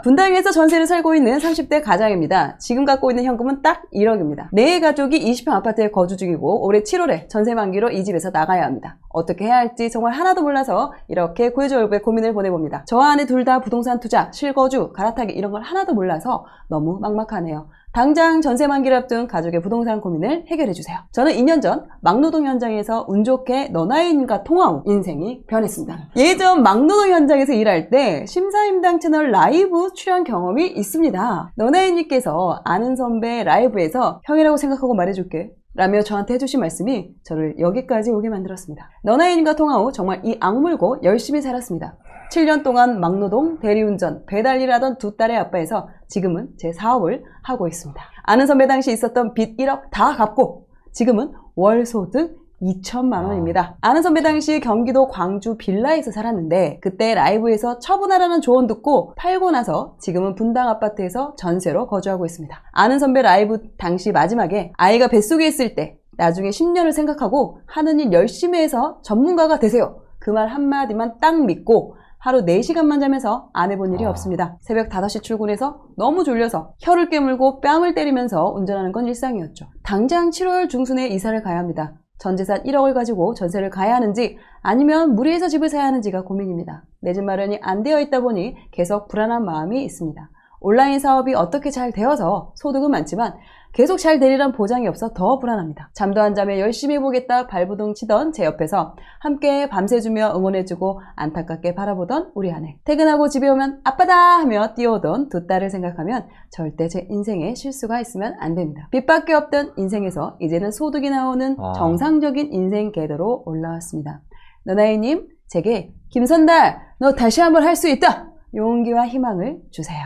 분당에서 전세를 살고 있는 30대 가장입니다. 지금 갖고 있는 현금은 딱 1억입니다. 내 가족이 20평 아파트에 거주 중이고 올해 7월에 전세 만기로 이 집에서 나가야 합니다. 어떻게 해야 할지 정말 하나도 몰라서 이렇게 구해줘요부에 고민을 보내봅니다. 저와 아내 둘 다 부동산 투자, 실거주, 갈아타기 이런 걸 하나도 몰라서 너무 막막하네요. 당장 전세 만기를 앞둔 가족의 부동산 고민을 해결해주세요. 저는 2년 전 막노동 현장에서 운 좋게 너나인과 통화 후 인생이 변했습니다. 예전 막노동 현장에서 일할 때 심사임당 채널 라이브 출연 경험이 있습니다. 너나인님께서 아는 선배 라이브에서 형이라고 생각하고 말해줄게 라며 저한테 해주신 말씀이 저를 여기까지 오게 만들었습니다. 너나인과 통화 후 정말 이 악물고 열심히 살았습니다. 7년 동안 막노동, 대리운전, 배달일 하던 두 딸의 아빠에서 지금은 제 사업을 하고 있습니다. 아는 선배 당시 있었던 빚 1억 다 갚고 지금은 월 소득 2천만 원입니다. 아는 선배 당시 경기도 광주 빌라에서 살았는데 그때 라이브에서 처분하라는 조언 듣고 팔고 나서 지금은 분당 아파트에서 전세로 거주하고 있습니다. 아는 선배 라이브 당시 마지막에 아이가 뱃속에 있을 때 나중에 10년을 생각하고 하는 일 열심히 해서 전문가가 되세요. 그 말 한마디만 딱 믿고 하루 4시간만 자면서 안 해본 일이 없습니다. 새벽 5시 출근해서 너무 졸려서 혀를 깨물고 뺨을 때리면서 운전하는 건 일상이었죠. 당장 7월 중순에 이사를 가야 합니다. 전 재산 1억을 가지고 전세를 가야 하는지 아니면 무리해서 집을 사야 하는지가 고민입니다. 내 집 마련이 안 되어 있다 보니 계속 불안한 마음이 있습니다. 온라인 사업이 어떻게 잘 되어서 소득은 많지만 계속 잘 되리란 보장이 없어 더 불안합니다. 잠도 안 자며 열심히 해보겠다 발부둥 치던 제 옆에서 함께 밤새주며 응원해주고 안타깝게 바라보던 우리 아내. 퇴근하고 집에 오면 아빠다 하며 뛰어오던 두 딸을 생각하면 절대 제 인생에 실수가 있으면 안 됩니다. 빚밖에 없던 인생에서 이제는 소득이 나오는 정상적인 인생 궤도로 올라왔습니다. 너나이님, 제게 김선달 너 다시 한번 할 수 있다! 용기와 희망을 주세요.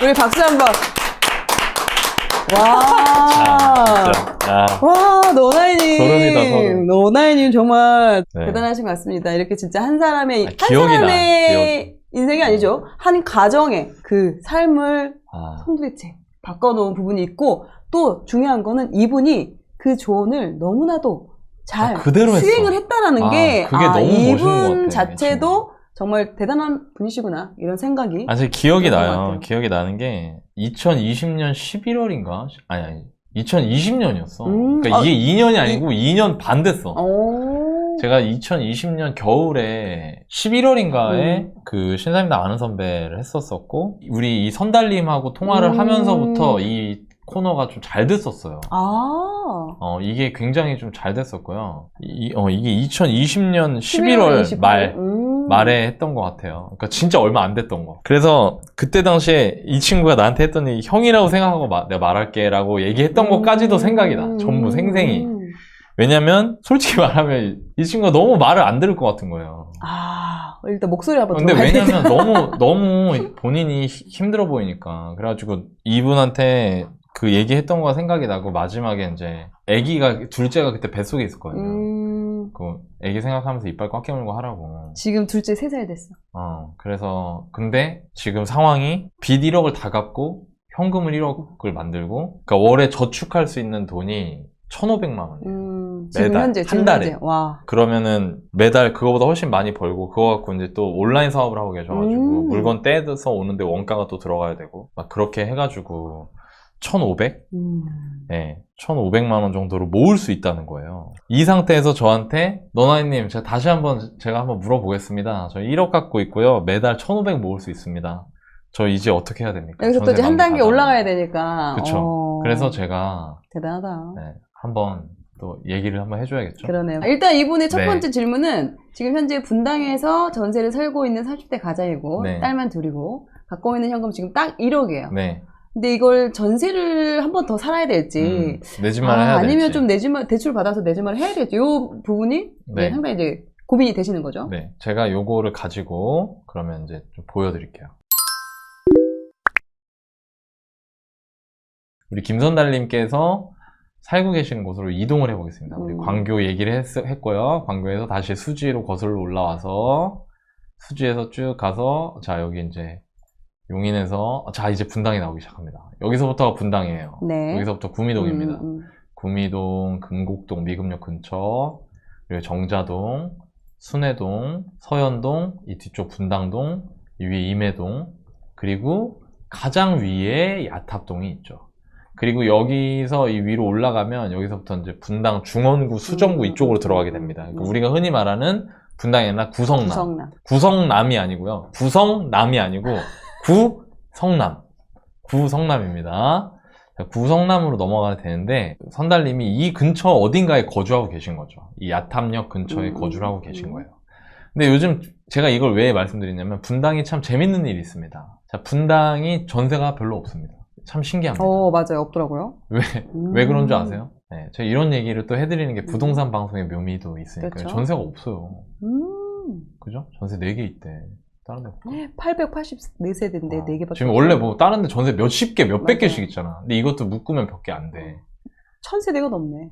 우리 박수 한번. 와, 와, 너나이님. 소름이다, 소름. 너나이님 정말 네. 대단하신 것 같습니다. 이렇게 진짜 한 사람의, 기억이 나. 인생이 아니죠. 한 가정의 그 삶을 송두리째 바꿔놓은 부분이 있고, 또 중요한 거는 이분이 그 조언을 너무나도 잘 그대로 수행을 했어. 했다라는 게, 그게 너무 멋있는 것 이분 같아, 자체도 정말 대단한 분이시구나 이런 생각이. 사실 기억이 그런 것 나요. 같아요. 기억이 나는 게 2020년 11월인가? 아니 2020년이었어. 그러니까 이게 2년이 아니고 2년 반 됐어. 제가 2020년 겨울에 11월인가에 그 신사임당 아는 선배를 했었었고 우리 이 선달님하고 통화를 하면서부터 이 코너가 좀 잘 됐었어요. 이게 굉장히 좀 잘 됐었고요. 이게 2020년 11월 말에 했던 것 같아요. 그러니까 진짜 얼마 안 됐던 거. 그래서 그때 당시에 이 친구가 나한테 했더니 형이라고 생각하고 내가 말할게 라고 얘기했던 것까지도 생각이 나. 전부 생생히. 왜냐면 솔직히 말하면 이 친구가 너무 말을 안 들을 것 같은 거예요. 일단 목소리 한번 근데 들어봐야 왜냐면 너무 본인이 힘들어 보이니까. 그래가지고 이분한테 그 얘기했던 거가 생각이 나고 마지막에 이제 둘째가 그때 뱃속에 있었거든요. 그 애기 생각하면서 이빨 꽉 깨물고 하라고. 지금 둘째 3살 됐어. 그래서 근데 지금 상황이 빚 1억을 다 갚고 현금을 1억을 만들고 그러니까 월에 저축할 수 있는 돈이 1,500만 원이에요. 매달 한 달에. 와. 그러면은 매달 그거보다 훨씬 많이 벌고 그거 갖고 이제 또 온라인 사업을 하고 계셔가지고 물건 떼서 오는데 원가가 또 들어가야 되고 막 그렇게 해가지고 1,500? 네, 1,500만 원 정도로 모을 수 있다는 거예요. 이 상태에서 저한테 너나이님 제가 한번 물어보겠습니다. 저 1억 갖고 있고요. 매달 1,500 모을 수 있습니다. 저 이제 어떻게 해야 됩니까? 여기서 또 이제 한 단계 올라가야 되니까. 그쵸. 그래서 제가 대단하다. 네, 한번 또 얘기를 한번 해줘야겠죠. 그러네요. 일단 이분의 첫 번째 질문은 지금 현재 분당에서 전세를 살고 있는 30대 가장이고 딸만 둘이고 갖고 있는 현금 지금 딱 1억이에요. 네. 근데 이걸 전세를 한 번 더 살아야 될지 내 집만 해야 될지 아니면 좀 내 집만 대출 받아서 내 집만 해야 될지 이 부분이 상당히 이제 고민이 되시는 거죠. 네, 제가 요거를 가지고 그러면 이제 좀 보여드릴게요. 우리 김선달님께서 살고 계시는 곳으로 이동을 해보겠습니다. 우리 광교 얘기를 했고요. 광교에서 다시 수지로 거슬러 올라와서 수지에서 쭉 가서 자 여기 이제 용인에서 자 이제 분당이 나오기 시작합니다. 여기서부터가 분당이에요. 여기서부터 구미동입니다. 구미동, 금곡동, 미금역 근처 그리고 정자동, 순회동, 서현동, 이 뒤쪽 분당동 이 위에 임해동, 그리고 가장 위에 야탑동이 있죠. 그리고 여기서 이 위로 올라가면 여기서부터 이제 분당 중원구, 수정구 이쪽으로 들어가게 됩니다. 그러니까 우리가 흔히 말하는 분당이 아니라 구성남. 구성남이 아니고요. 구성남이 아니고 구성남. 구성남입니다. 구성남으로 넘어가야 되는데 선달님이 이 근처 어딘가에 거주하고 계신 거죠. 이 야탑역 근처에 거주를 하고 계신 거예요. 근데 요즘 제가 이걸 왜 말씀드리냐면 분당이 참 재밌는 일이 있습니다. 자, 분당이 전세가 별로 없습니다. 참 신기합니다. 맞아요. 없더라고요. 왜 그런 줄 아세요? 네, 제가 이런 얘기를 또 해드리는 게 부동산 방송의 묘미도 있으니까 그렇죠. 전세가 없어요. 그죠? 전세 4개 있대. 다른 데 없고. 884세대인데 4개밖에 지금 원래 뭐 다른 데 전세 몇십 개, 몇백 개씩 있잖아. 근데 이것도 묶으면 몇 개 안 돼. 1000세대가 넘네.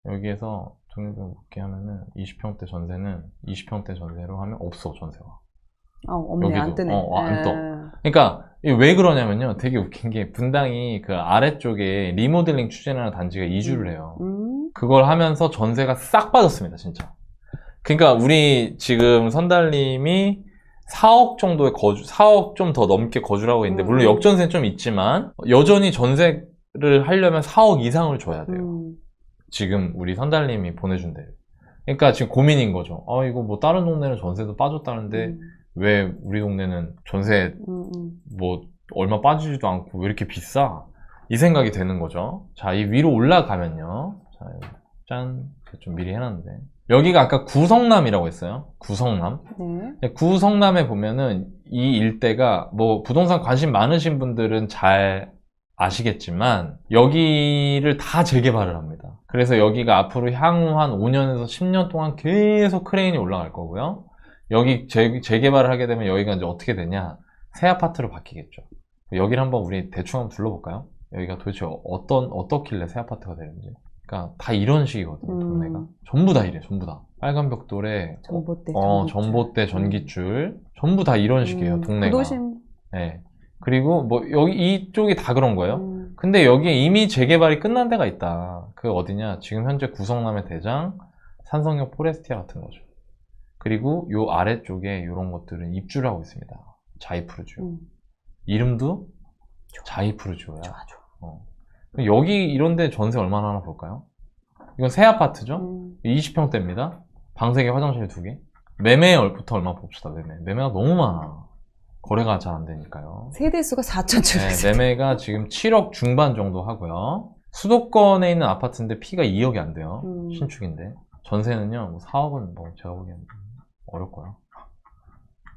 여기에서 등록을 묶게 하면은 20평대 전세는 20평대 전세로 하면 없어, 전세가. 없네. 여기도. 안 뜨네. 안 떠. 그러니까 이게 왜 그러냐면요. 되게 웃긴 게 분당이 그 아래쪽에 리모델링 추진하는 단지가 이주를 해요. 그걸 하면서 전세가 싹 빠졌습니다, 진짜. 그러니까 우리 지금 선달님이 4억 정도의 4억 좀 더 넘게 거주를 하고 있는데, 물론 역전세는 좀 있지만, 여전히 전세를 하려면 4억 이상을 줘야 돼요. 지금 우리 선달님이 보내준 대로. 그러니까 지금 고민인 거죠. 이거 뭐 다른 동네는 전세도 빠졌다는데, 왜 우리 동네는 전세 뭐 얼마 빠지지도 않고 왜 이렇게 비싸? 이 생각이 되는 거죠. 자, 이 위로 올라가면요. 자, 짠. 좀 미리 해놨는데. 여기가 아까 구성남이라고 했어요. 구성남. 네. 구성남에 보면은 이 일대가 뭐 부동산 관심 많으신 분들은 잘 아시겠지만 여기를 다 재개발을 합니다. 그래서 여기가 앞으로 향후 한 5년에서 10년 동안 계속 크레인이 올라갈 거고요. 여기 재개발을 하게 되면 여기가 이제 어떻게 되냐? 새 아파트로 바뀌겠죠. 여기를 한번 우리 대충 한번 둘러볼까요? 여기가 도대체 어떻길래 새 아파트가 되는지. 그러니까 다 이런 식이거든요, 동네가. 전부 다 이래, 전부 다. 빨간 벽돌에 전봇대, 전기줄, 전부 다 이런 식이에요, 동네가. 구도심. 네. 그리고 뭐 여기 이쪽이 다 그런 거예요. 근데 여기에 이미 재개발이 끝난 데가 있다. 그 어디냐? 지금 현재 구성남의 대장, 산성역 포레스티아 같은 거죠. 그리고 요 아래쪽에 이런 것들은 입주를 하고 있습니다. 자이프루지오. 이름도 자이프루지오야. 좋아. 여기 이런데 전세 얼마나 하나 볼까요? 이건 새 아파트죠? 20평대입니다. 방 3개, 화장실 2개. 매매부터 얼마 봅시다, 매매가 너무 많아. 거래가 잘 안 되니까요. 세대수가 4,700세대. 매매가 지금 7억 중반 정도 하고요. 수도권에 있는 아파트인데 피가 2억이 안 돼요. 신축인데. 전세는요, 뭐 4억은 뭐 제가 보기엔 어렵고요.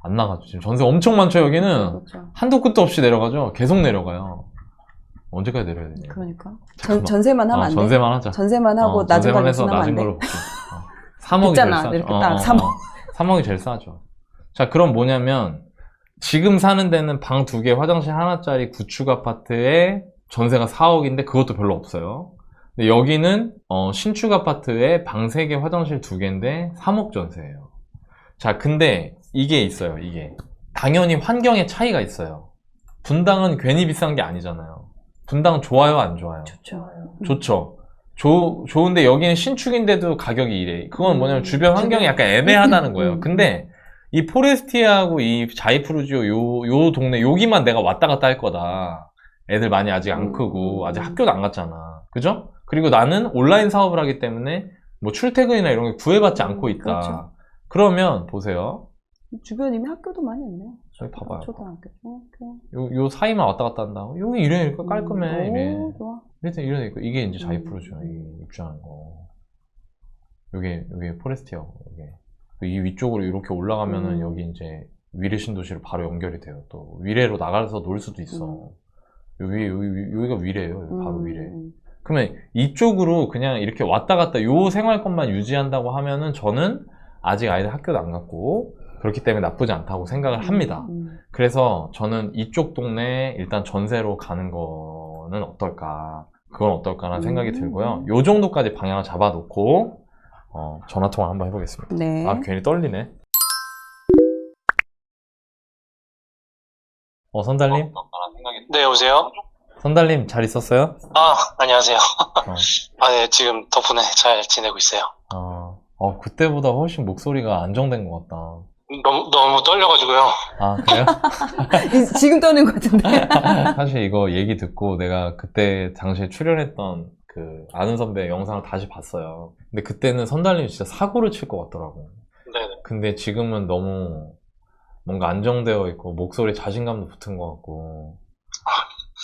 안 나가죠. 지금 전세 엄청 많죠, 여기는. 그렇죠. 한도 끝도 없이 내려가죠. 계속 내려가요. 언제까지 내려야 되냐. 그러니까. 전세만 하면 안 돼? 전세만 하자. 전세만 하고 낮은 전세만 해서 가격으로 낮은 하면 안 걸로 돼? 볼게. 3억이 제일 있잖아, 싸죠. 이렇게 딱 3억. 3억이 제일 싸죠. 자, 그럼 뭐냐면 지금 사는 데는 방 2개, 화장실 하나짜리 구축 아파트에 전세가 4억인데 그것도 별로 없어요. 근데 여기는 신축 아파트에 방 3개, 화장실 2개인데 3억 전세예요. 자, 근데 이게 있어요, 이게. 당연히 환경의 차이가 있어요. 분당은 괜히 비싼 게 아니잖아요. 분당 좋아요, 안 좋아요? 좋죠. 좋은데 여기는 신축인데도 가격이 이래. 그건 뭐냐면 주변 환경이 약간 애매하다는 거예요. 근데 이 포레스티아하고 이 자이프루지오 요 동네 여기만 내가 왔다 갔다 할 거다. 애들 많이 아직 안 크고 아직 학교도 안 갔잖아. 그죠? 그리고 나는 온라인 사업을 하기 때문에 뭐 출퇴근이나 이런 게 구애받지 않고 있다. 그렇죠. 그러면 보세요. 주변 이미 학교도 많이 없네요. 저기 봐봐요. 초등학교. 요 사이만 왔다 갔다 한다. 여기 이러니까 깔끔해. 이래. 좋아. 이러니까 이게 이제 자이프루지오 입주하는 거. 요게 포레스티아고 요게. 이 위쪽으로 이렇게 올라가면은 여기 이제 위례 신도시로 바로 연결이 돼요. 또 위례로 나가서 놀 수도 있어. 여기가 위례예요. 여기 바로 위례. 그러면 이쪽으로 그냥 이렇게 왔다 갔다 요 생활권만 유지한다고 하면은 저는 아직 아이들 학교도 안 갔고 그렇기 때문에 나쁘지 않다고 생각을 합니다. 그래서 저는 이쪽 동네 일단 전세로 가는 거는 어떨까, 그건 어떨까라는 생각이 들고요. 요 정도까지 방향을 잡아놓고 전화통화 한번 해보겠습니다. 네. 괜히 떨리네. 선달님? 네, 여보세요? 선달님 잘 있었어요? 안녕하세요. 네, 지금 덕분에 잘 지내고 있어요. 그때보다 훨씬 목소리가 안정된 것 같다. 너무 떨려가지고요. 아, 그래요? 지금 떠는 것 같은데. 사실 이거 얘기 듣고 내가 그때 당시에 출연했던 그 아는 선배 영상을 다시 봤어요. 근데 그때는 선달님이 진짜 사고를 칠 것 같더라고. 네네. 근데 지금은 너무 뭔가 안정되어 있고 목소리 자신감도 붙은 것 같고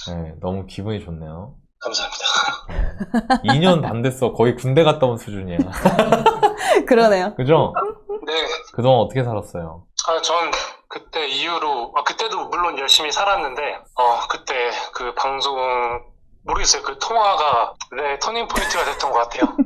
네, 너무 기분이 좋네요. 감사합니다. 2년 반 됐어. 거의 군대 갔다 온 수준이야. 그러네요. 그죠? 네. 그동안 어떻게 살았어요? 전 그때 이후로, 그때도 물론 열심히 살았는데, 그때 그 방송, 모르겠어요. 그 통화가 내 터닝 포인트가 됐던 것 같아요.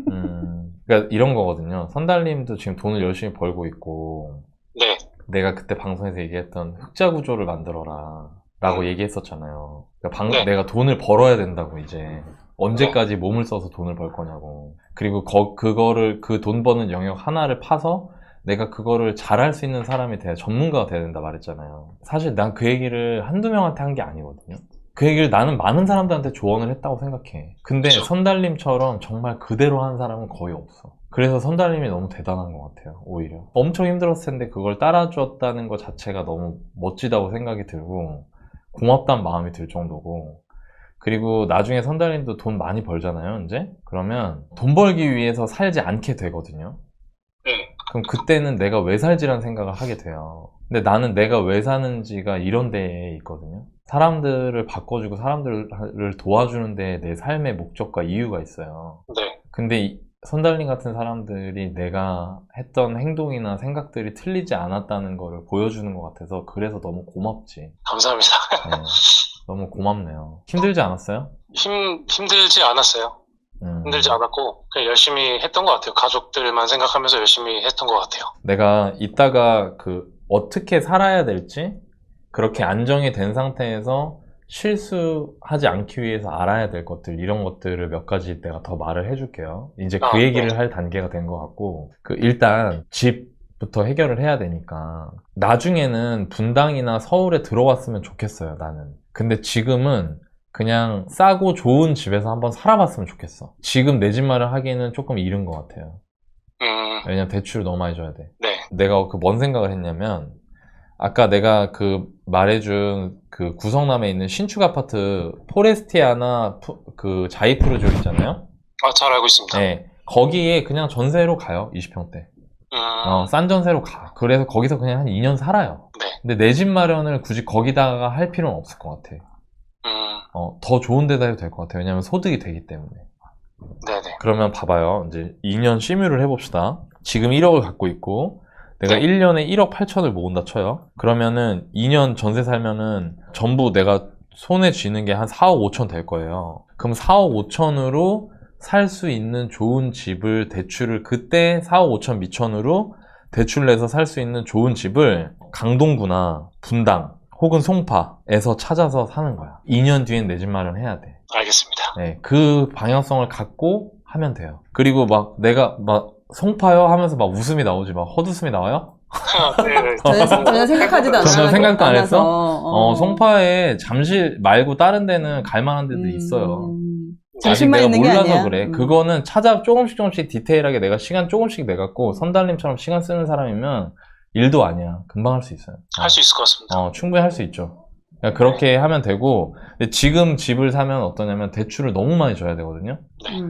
그러니까 이런 거거든요. 선달님도 지금 돈을 열심히 벌고 있고 네. 내가 그때 방송에서 얘기했던 흑자 구조를 만들어라 라고 얘기했었잖아요. 그러니까 네. 내가 돈을 벌어야 된다고 이제 언제까지 몸을 써서 돈을 벌 거냐고. 그리고 그거를 그 돈 버는 영역 하나를 파서 내가 그거를 잘할 수 있는 사람이 돼야 전문가가 돼야 된다 말했잖아요. 사실 난 그 얘기를 한두 명한테 한 게 아니거든요. 그 얘기를 나는 많은 사람들한테 조언을 했다고 생각해. 근데 선달님처럼 정말 그대로 한 사람은 거의 없어. 그래서 선달님이 너무 대단한 것 같아요, 오히려. 엄청 힘들었을 텐데 그걸 따라주었다는 것 자체가 너무 멋지다고 생각이 들고 고맙다는 마음이 들 정도고. 그리고 나중에 선달님도 돈 많이 벌잖아요, 이제? 그러면 돈 벌기 위해서 살지 않게 되거든요. 네. 그럼 그때는 내가 왜 살지라는 생각을 하게 돼요. 근데 나는 내가 왜 사는지가 이런 데에 있거든요. 사람들을 바꿔주고 사람들을 도와주는 데에 내 삶의 목적과 이유가 있어요. 네. 근데 선달님 같은 사람들이 내가 했던 행동이나 생각들이 틀리지 않았다는 거를 보여주는 것 같아서 그래서 너무 고맙지. 감사합니다. 네, 너무 고맙네요. 힘들지 않았어요? 힘들지 않았어요. 힘들지 않았고, 그냥 열심히 했던 것 같아요. 가족들만 생각하면서 열심히 했던 것 같아요. 내가 이따가 어떻게 살아야 될지 그렇게 안정이 된 상태에서 실수하지 않기 위해서 알아야 될 것들, 이런 것들을 몇 가지 내가 더 말을 해줄게요. 이제 그 얘기를 네. 할 단계가 된 것 같고, 일단 집부터 해결을 해야 되니까 나중에는 분당이나 서울에 들어왔으면 좋겠어요, 나는. 근데 지금은 그냥 싸고 좋은 집에서 한번 살아봤으면 좋겠어. 지금 내 집 마련하기에는 조금 이른 것 같아요. 왜냐면 대출을 너무 많이 줘야 돼. 네. 내가 뭔 생각을 했냐면, 아까 내가 말해준 구성남에 있는 신축 아파트 포레스티아나 자이프루지오 있잖아요. 잘 알고 있습니다. 네, 거기에 그냥 전세로 가요. 20평대. 싼 전세로 가. 그래서 거기서 그냥 한 2년 살아요. 네. 근데 내 집 마련을 굳이 거기다가 할 필요는 없을 것 같아. 더 좋은 데다 해도 될 것 같아요. 왜냐면 소득이 되기 때문에. 네네. 그러면 봐봐요. 이제 2년 시뮬을 해봅시다. 지금 1억을 갖고 있고 내가 1년에 1억 8천을 모은다 쳐요. 그러면은 2년 전세 살면은 전부 내가 손에 쥐는 게 한 4억 5천 될 거예요. 그럼 4억 5천으로 살 수 있는 좋은 집을 대출을 그때 4억 5천 미천으로 대출 내서 살 수 있는 좋은 집을 강동구나 분당 혹은 송파에서 찾아서 사는 거야. 2년 뒤엔 내 집 마련해야 돼. 알겠습니다. 네, 그 방향성을 갖고 하면 돼요. 그리고 내가 송파요 하면서 웃음이 나오지, 헛웃음이 나와요? 네네. 전혀 생각하지도 않았어. 전혀 생각도 안 했어? 않아서. 송파에 잠실 말고 다른 데는 갈만한 데도 있어요. 아직 잠실만 내가 있는 게 몰라서 아니야. 그래. 그거는 조금씩 디테일하게 내가 시간 조금씩 내갖고 선달님처럼 시간 쓰는 사람이면 일도 아니야. 금방 할 수 있어요. 할 수 있을 것 같습니다. 충분히 할 수 있죠. 그러니까 그렇게 하면 되고, 근데 지금 집을 사면 어떠냐면 대출을 너무 많이 줘야 되거든요.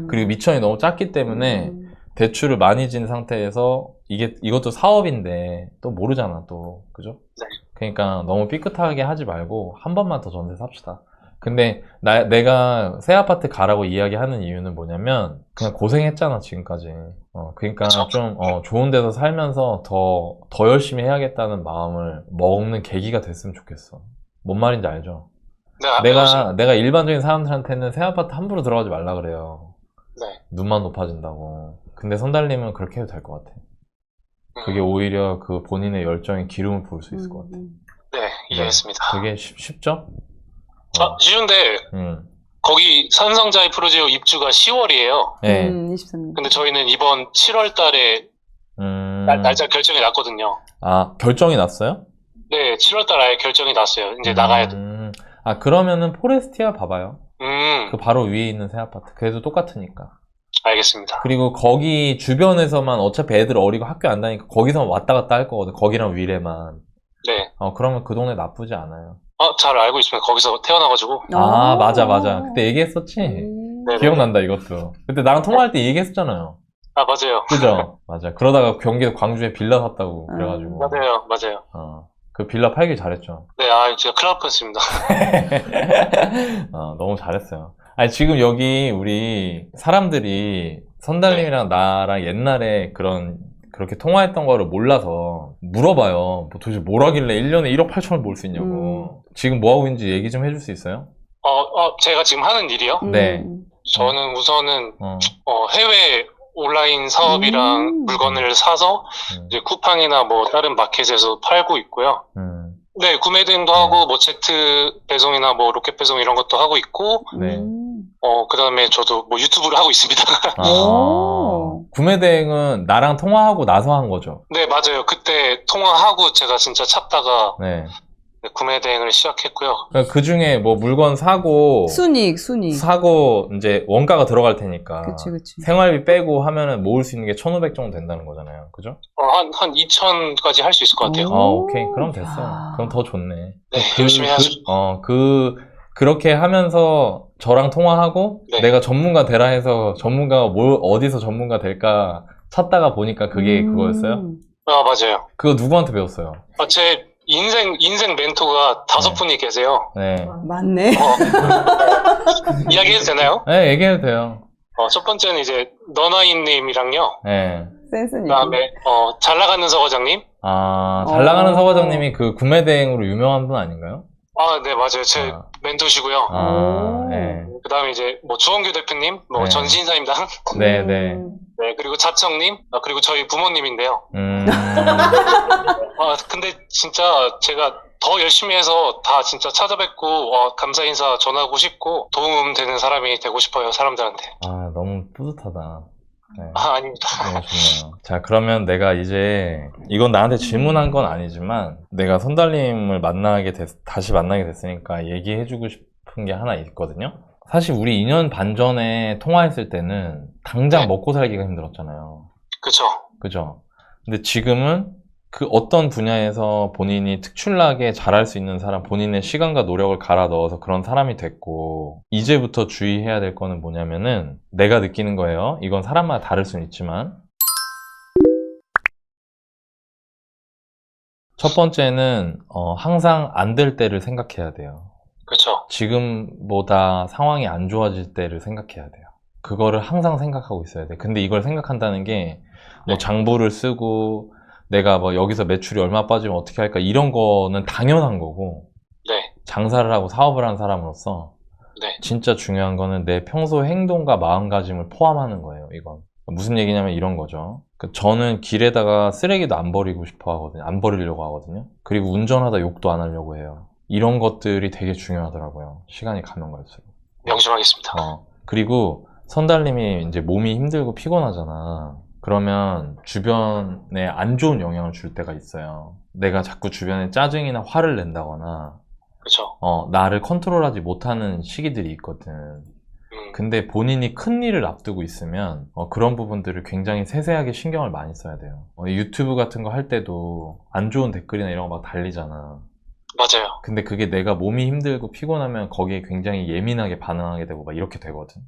그리고 미천이 너무 작기 때문에 대출을 많이 진 상태에서 이것도 사업인데 또 모르잖아, 또. 그죠? 네. 그러니까 너무 삐끗하게 하지 말고 한 번만 더 전세 삽시다. 근데 내가 새 아파트 가라고 이야기하는 이유는 뭐냐면 그냥 고생했잖아, 지금까지. 그러니까 그쵸? 좀 좋은 데서 살면서 더 열심히 해야겠다는 마음을 먹는 계기가 됐으면 좋겠어. 뭔 말인지 알죠? 네, 내가 일반적인 사람들한테는 새 아파트 함부로 들어가지 말라 그래요. 네. 눈만 높아진다고. 근데 선달님은 그렇게 해도 될 것 같아. 그게 오히려 본인의 열정에 기름을 부을 수 있을 것 같아. 네, 이해했습니다. 그게 쉽죠? 쉬운데, 거기 삼성자이 프로젝트 입주가 10월이에요. 네. 23년. 근데 저희는 이번 7월 달에 날짜 결정이 났거든요. 결정이 났어요? 네, 7월 달 아예 결정이 났어요. 이제 나가야 돼. 그러면은 포레스티아 봐봐요. 음. 그 바로 위에 있는 새 아파트. 그래도 똑같으니까. 알겠습니다. 그리고 거기 주변에서만 어차피 애들 어리고 학교 안 다니니까 거기서만 왔다 갔다 할 거거든. 거기랑 위례만. 네. 그러면 그 동네 나쁘지 않아요. 잘 알고 있습니다. 거기서 태어나가지고. 아, 맞아. 그때 얘기했었지? 네네네. 기억난다, 이것도. 그때 나랑 통화할 때 얘기했었잖아요. 맞아요. 그죠? 맞아. 그러다가 경기도 광주에 빌라 샀다고 그래가지고. 맞아요. 그 빌라 팔길 잘했죠. 네, 제가 큰일 날 뻔했습니다. 너무 잘했어요. 아니, 지금 여기 우리 사람들이 선달님이랑 나랑 옛날에 그렇게 통화했던 거를 몰라서 물어봐요. 뭐 도대체 뭘 하길래 1년에 1억 8천을 벌 수 있냐고. 지금 뭐 하고 있는지 얘기 좀 해줄 수 있어요? 제가 지금 하는 일이요? 네. 저는 우선은, 해외 온라인 사업이랑 물건을 사서, 이제 쿠팡이나 뭐 다른 마켓에서 팔고 있고요. 네, 구매 대행도 하고, 뭐 제트 배송이나 뭐 로켓 배송 이런 것도 하고 있고, 네. 그 다음에 저도 뭐 유튜브를 하고 있습니다. 구매 대행은 나랑 통화하고 나서 한 거죠? 네, 맞아요. 그때 통화하고 제가 진짜 찾다가, 네. 구매 대행을 시작했고요. 그러니까 그 중에 뭐 물건 사고 순이익. 사고 이제 원가가 들어갈 테니까 그치. 생활비 빼고 하면은 모을 수 있는 게 1,500 정도 된다는 거잖아요. 그죠? 한 2,000까지 할 수 있을 것 같아요. 오케이. 그럼 됐어. 그럼 더 좋네. 네, 열심히 하죠. 그렇게 하면서 저랑 통화하고 네. 내가 전문가 되라 해서 전문가가 어디서 전문가 될까 찾다가 보니까 그게 그거였어요? 맞아요. 그거 누구한테 배웠어요? 제 인생 멘토가 5분이 계세요. 네. 맞네. 이야기해도 되나요? 네, 얘기해도 돼요. 첫 번째는 이제 너나인님이랑요. 네. 센스님. 그다음에 잘 나가는 서과장님. 잘 나가는 서과장님이 그 구매 대행으로 유명한 분 아닌가요? 네, 맞아요. 제 멘토시고요. 네. 그다음에 이제 뭐 주원규 대표님, 뭐 네. 전신사임당. 네. 네, 그리고 자청님, 그리고 저희 부모님인데요. 근데 진짜 제가 더 열심히 해서 다 진짜 찾아뵙고 감사 인사 전하고 싶고 도움되는 사람이 되고 싶어요, 사람들한테. 너무 뿌듯하다. 네. 아닙니다. 너무 좋네요. 자, 그러면 내가 이제 이건 나한테 질문한 건 아니지만 내가 선달님을 다시 만나게 됐으니까 얘기해주고 싶은 게 하나 있거든요. 사실 우리 2년 반 전에 통화했을 때는 당장 먹고 살기가 힘들었잖아요. 그죠? 근데 지금은 그 어떤 분야에서 본인이 특출나게 잘할 수 있는 사람, 본인의 시간과 노력을 갈아 넣어서 그런 사람이 됐고, 이제부터 주의해야 될 거는 뭐냐면은 내가 느끼는 거예요. 이건 사람마다 다를 수는 있지만, 첫 번째는 항상 안 될 때를 생각해야 돼요. 그렇죠. 지금보다 상황이 안 좋아질 때를 생각해야 돼요. 그거를 항상 생각하고 있어야 돼. 근데 이걸 생각한다는 게 뭐 장부를 쓰고 내가 뭐 여기서 매출이 얼마 빠지면 어떻게 할까 이런 거는 당연한 거고, 네. 장사를 하고 사업을 하는 사람으로서 네. 진짜 중요한 거는 내 평소 행동과 마음가짐을 포함하는 거예요. 이건 무슨 얘기냐면 이런 거죠. 저는 길에다가 쓰레기도 안 버리고 싶어 하거든요. 안 버리려고 하거든요. 그리고 운전하다 욕도 안 하려고 해요. 이런 것들이 되게 중요하더라고요. 시간이 가면 갈수록. 명심하겠습니다. 그리고 선달님이 이제 몸이 힘들고 피곤하잖아. 그러면 주변에 안 좋은 영향을 줄 때가 있어요. 내가 자꾸 주변에 짜증이나 화를 낸다거나, 그렇죠. 나를 컨트롤하지 못하는 시기들이 있거든. 근데 본인이 큰 일을 앞두고 있으면 그런 부분들을 굉장히 세세하게 신경을 많이 써야 돼요. 유튜브 같은 거 할 때도 안 좋은 댓글이나 이런 거 막 달리잖아. 맞아요. 근데 그게 내가 몸이 힘들고 피곤하면 거기에 굉장히 예민하게 반응하게 되고 막 이렇게 되거든.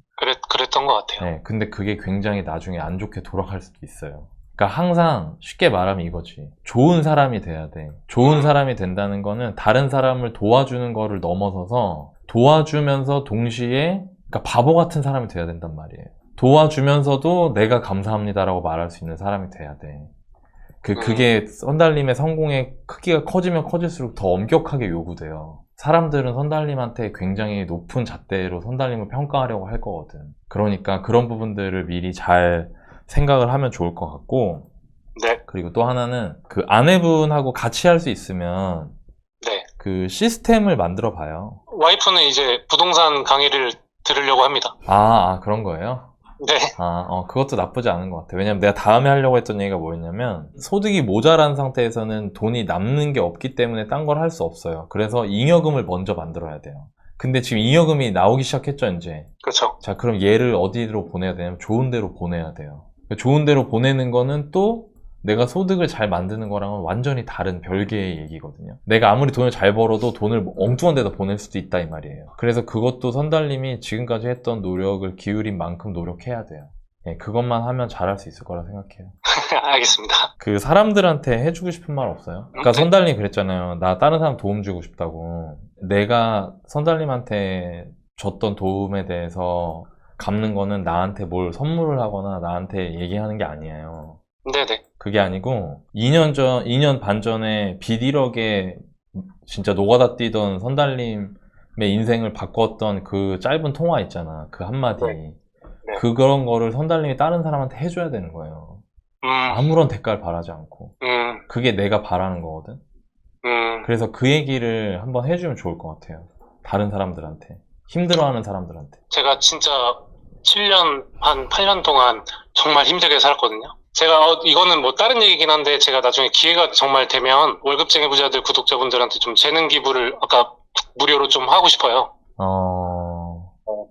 그랬던 것 같아요. 네, 근데 그게 굉장히 나중에 안 좋게 돌아갈 수도 있어요. 그러니까 항상 쉽게 말하면 이거지. 좋은 사람이 돼야 돼. 좋은 사람이 된다는 거는 다른 사람을 도와주는 거를 넘어서서 도와주면서 동시에 그러니까 바보 같은 사람이 돼야 된단 말이에요. 도와주면서도 내가 감사합니다라고 말할 수 있는 사람이 돼야 돼. 그게 선달님의 성공의 크기가 커지면 커질수록 더 엄격하게 요구돼요. 사람들은 선달님한테 굉장히 높은 잣대로 선달님을 평가하려고 할 거거든. 그러니까 그런 부분들을 미리 잘 생각을 하면 좋을 것 같고, 네. 그리고 또 하나는 그 아내분하고 같이 할 수 있으면 네. 그 시스템을 만들어 봐요. 와이프는 이제 부동산 강의를 들으려고 합니다. 그런 거예요? 네. 그것도 나쁘지 않은 것 같아. 왜냐면 내가 다음에 하려고 했던 얘기가 뭐였냐면, 소득이 모자란 상태에서는 돈이 남는 게 없기 때문에 딴 걸 할 수 없어요. 그래서 잉여금을 먼저 만들어야 돼요. 근데 지금 잉여금이 나오기 시작했죠, 이제. 그렇죠. 자, 그럼 얘를 어디로 보내야 되냐면 좋은 데로 보내야 돼요. 좋은 데로 보내는 거는 또 내가 소득을 잘 만드는 거랑은 완전히 다른 별개의 얘기거든요. 내가 아무리 돈을 잘 벌어도 돈을 엉뚱한 데다 보낼 수도 있다 이 말이에요. 그래서 그것도 선달님이 지금까지 했던 노력을 기울인 만큼 노력해야 돼요. 네, 그것만 하면 잘할 수 있을 거라 생각해요. 알겠습니다. 그 사람들한테 해주고 싶은 말 없어요? 아까 선달님 그랬잖아요. 나 다른 사람 도움 주고 싶다고. 내가 선달님한테 줬던 도움에 대해서 갚는 거는 나한테 뭘 선물을 하거나 나한테 얘기하는 게 아니에요. 네네. 그게 아니고 2년 반 전에 빚 1억에 진짜 노가다 뛰던 선달님의 인생을 바꿨던 그 짧은 통화 있잖아. 그 한마디. 네. 그런 거를 선달님이 다른 사람한테 해줘야 되는 거예요. 아무런 대가를 바라지 않고. 그게 내가 바라는 거거든. 그래서 그 얘기를 한번 해주면 좋을 것 같아요. 다른 사람들한테. 힘들어하는 사람들한테. 제가 진짜 7년, 한 8년 동안 정말 힘들게 살았거든요. 제가 이거는 뭐 다른 얘기긴 한데 제가 나중에 기회가 정말 되면 월급쟁이 부자들 구독자분들한테 좀 재능 기부를 아까 무료로 좀 하고 싶어요.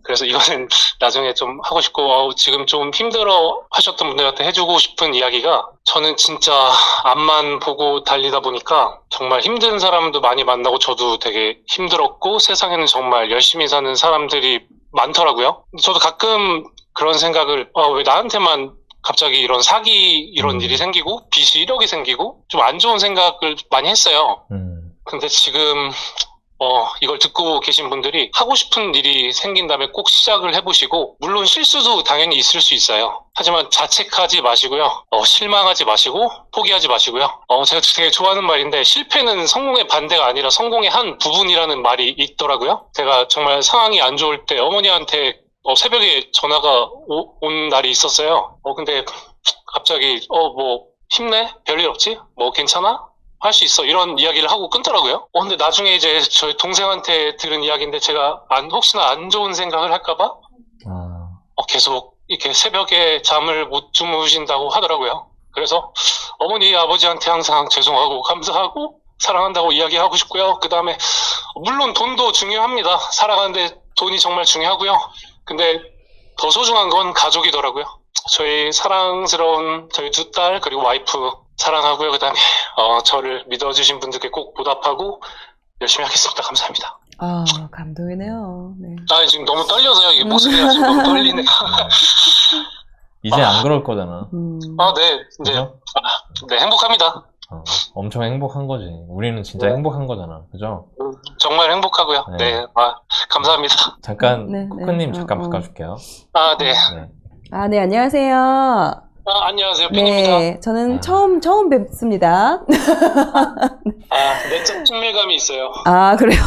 그래서 이거는 나중에 좀 하고 싶고 지금 좀 힘들어 하셨던 분들한테 해주고 싶은 이야기가 저는 진짜 앞만 보고 달리다 보니까 정말 힘든 사람도 많이 만나고 저도 되게 힘들었고 세상에는 정말 열심히 사는 사람들이 많더라고요. 저도 가끔 그런 생각을 왜 나한테만 갑자기 이런 사기 이런 일이 생기고 빚이 1억이 생기고 좀 안 좋은 생각을 많이 했어요. 근데 지금 이걸 듣고 계신 분들이 하고 싶은 일이 생긴다면 꼭 시작을 해보시고 물론 실수도 당연히 있을 수 있어요. 하지만 자책하지 마시고요. 실망하지 마시고 포기하지 마시고요. 제가 되게 좋아하는 말인데 실패는 성공의 반대가 아니라 성공의 한 부분이라는 말이 있더라고요. 제가 정말 상황이 안 좋을 때 어머니한테 새벽에 전화가 온 날이 있었어요. 근데 갑자기 뭐 힘내? 별일 없지? 뭐 괜찮아? 할 수 있어. 이런 이야기를 하고 끊더라고요. 근데 나중에 이제 저희 동생한테 들은 이야기인데 제가 혹시나 안 좋은 생각을 할까봐 계속 이렇게 새벽에 잠을 못 주무신다고 하더라고요. 그래서 어머니, 아버지한테 항상 죄송하고 감사하고 사랑한다고 이야기하고 싶고요. 그 다음에 물론 돈도 중요합니다. 살아가는데 돈이 정말 중요하고요. 근데 더 소중한 건 가족이더라고요. 저희 사랑스러운 저희 2딸 그리고 와이프 사랑하고요. 그 다음에 저를 믿어주신 분들께 꼭 보답하고 열심히 하겠습니다. 감사합니다. 감동이네요. 네. 지금 너무 떨려서요. 이게 목소리가 지금 너무 떨리네요. 이제 안 그럴 거잖아. 네. 이제 네, 행복합니다. 엄청 행복한 거지. 우리는 진짜 행복한 거잖아. 그죠? 정말 행복하고요. 네. 감사합니다. 잠깐, 코크님 잠깐 바꿔줄게요. 네. 네, 안녕하세요. 안녕하세요. 팬입니다. 네, 저는 처음 뵙습니다. 내적 친밀감이 있어요. 그래요?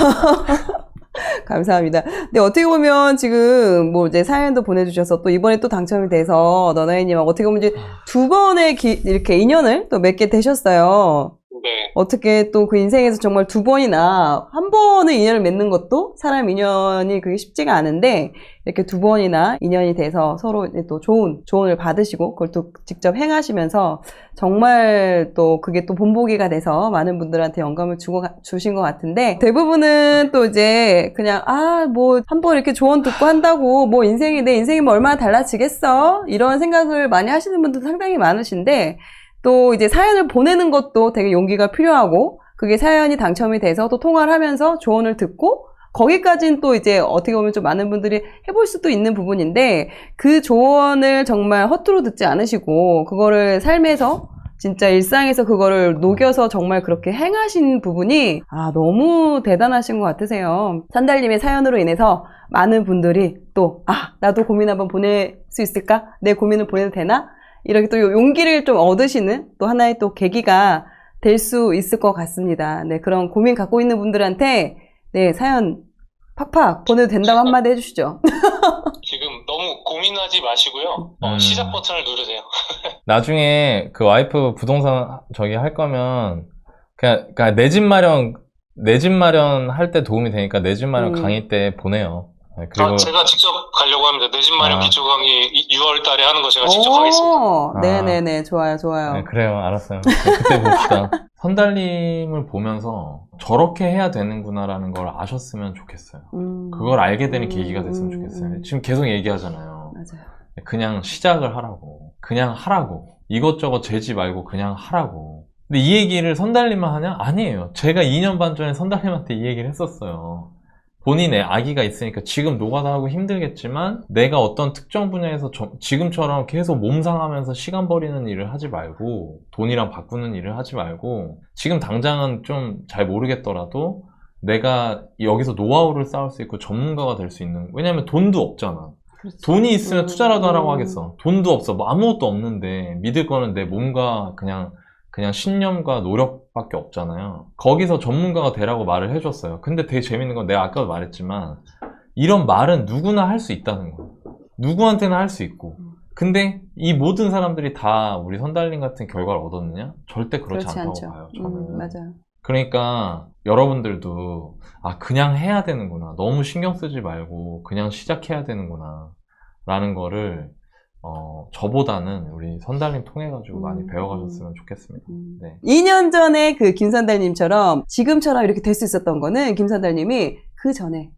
감사합니다. 근데 어떻게 보면 지금 뭐 이제 사연도 보내주셔서 또 이번에 또 당첨이 돼서 너나이님하고 어떻게 보면 이제 2번의 이렇게 인연을 또 맺게 되셨어요. 네. 어떻게 또 그 인생에서 정말 2번이나 한 번의 인연을 맺는 것도 사람 인연이 그게 쉽지가 않은데 이렇게 2번이나 인연이 돼서 서로 또 조언을 받으시고 그걸 또 직접 행하시면서 정말 또 그게 또 본보기가 돼서 많은 분들한테 영감을 주신 것 같은데 대부분은 또 이제 그냥 뭐 한 번 이렇게 조언 듣고 한다고 뭐 내 인생이 뭐 얼마나 달라지겠어? 이런 생각을 많이 하시는 분들도 상당히 많으신데 또 이제 사연을 보내는 것도 되게 용기가 필요하고 그게 사연이 당첨이 돼서 또 통화를 하면서 조언을 듣고 거기까지는 또 이제 어떻게 보면 좀 많은 분들이 해볼 수도 있는 부분인데 그 조언을 정말 허투루 듣지 않으시고 그거를 삶에서 진짜 일상에서 그거를 녹여서 정말 그렇게 행하신 부분이 너무 대단하신 것 같으세요. 산달님의 사연으로 인해서 많은 분들이 또 나도 고민 한번 보낼 수 있을까? 내 고민을 보내도 되나? 이렇게 또 용기를 좀 얻으시는 또 하나의 또 계기가 될 수 있을 것 같습니다. 네, 그런 고민 갖고 있는 분들한테 네, 사연 팍팍 보내도 된다고 한마디 해주시죠. 지금 너무 고민하지 마시고요. 시작 버튼을 누르세요. 나중에 그 와이프 부동산 할 거면 그냥 내 집 마련 할 때 도움이 되니까 내 집 마련 강의 때 보내요. 그리고 제가 직접 가려고 합니다. 내 집 마련 기초 강의 6월 달에 하는 거 제가 직접 하겠습니다. 네네네. 좋아요, 좋아요. 네, 그래요. 알았어요. 그때 봅시다. 선달님을 보면서 저렇게 해야 되는구나라는 걸 아셨으면 좋겠어요. 그걸 알게 되는 계기가 됐으면 좋겠어요. 지금 계속 얘기하잖아요. 맞아요. 그냥 시작을 하라고. 그냥 하라고. 이것저것 재지 말고 그냥 하라고. 근데 이 얘기를 선달님만 하냐? 아니에요. 제가 2년 반 전에 선달님한테 이 얘기를 했었어요. 본인의 아기가 있으니까 지금 노가다 하고 힘들겠지만 내가 어떤 특정 분야에서 지금처럼 계속 몸상하면서 시간 버리는 일을 하지 말고 돈이랑 바꾸는 일을 하지 말고 지금 당장은 좀 잘 모르겠더라도 내가 여기서 노하우를 쌓을 수 있고 전문가가 될 수 있는, 왜냐면 돈도 없잖아. 그렇죠. 돈이 있으면 투자라도 하라고 하겠어. 돈도 없어. 뭐 아무것도 없는데 믿을 거는 내 몸과 그냥 신념과 노력밖에 없잖아요. 거기서 전문가가 되라고 말을 해줬어요. 근데 되게 재밌는 건 내가 아까도 말했지만 이런 말은 누구나 할 수 있다는 거예요. 누구한테나 할 수 있고. 근데 이 모든 사람들이 다 우리 선달님 같은 결과를 얻었느냐? 절대 그렇지 않다고 않죠. 봐요. 저는. 맞아요. 그러니까 여러분들도 그냥 해야 되는구나. 너무 신경 쓰지 말고 그냥 시작해야 되는구나. 라는 거를 저보다는 우리 선달님 통해가지고 많이 배워가셨으면 좋겠습니다. 네. 2년 전에 그 김선달님처럼 지금처럼 이렇게 될 수 있었던 거는 김선달님이 그 전에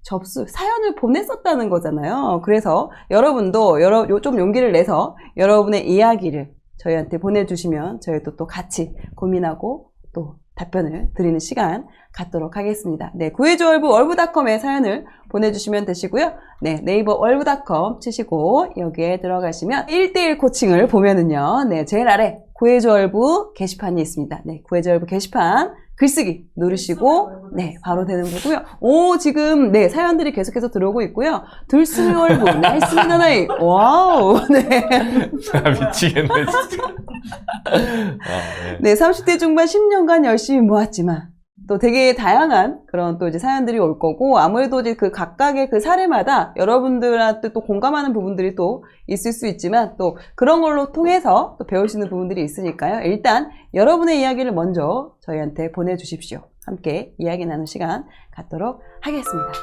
사연을 보냈었다는 거잖아요. 그래서 여러분도 좀 용기를 내서 여러분의 이야기를 저희한테 보내주시면 저희도 또 같이 고민하고 또 답변을 드리는 시간 갖도록 하겠습니다. 네, 구해줘 월브닷컴에 사연을 보내주시면 되시고요. 네, 네이버 월브닷컴 치시고 여기에 들어가시면 1대1 코칭을 보면은요. 네, 제일 아래 구해줘 월브 게시판이 있습니다. 네, 구해줘 월브 게시판 글쓰기 누르시고 네, 바로 되는 거고요. 오, 지금 네, 사연들이 계속해서 들어오고 있고요. 들숨이 월브 나이스입니다 나이. 와우. 네. 미치겠네 진짜. 네, 30대 중반 10년간 열심히 모았지만 또 되게 다양한 그런 또 이제 사연들이 올 거고, 아무래도 이제 그 각각의 그 사례마다 여러분들한테 또 공감하는 부분들이 또 있을 수 있지만 또 그런 걸로 통해서 또 배울 수 있는 부분들이 있으니까요. 일단 여러분의 이야기를 먼저 저희한테 보내주십시오. 함께 이야기 나누는 시간 갖도록 하겠습니다.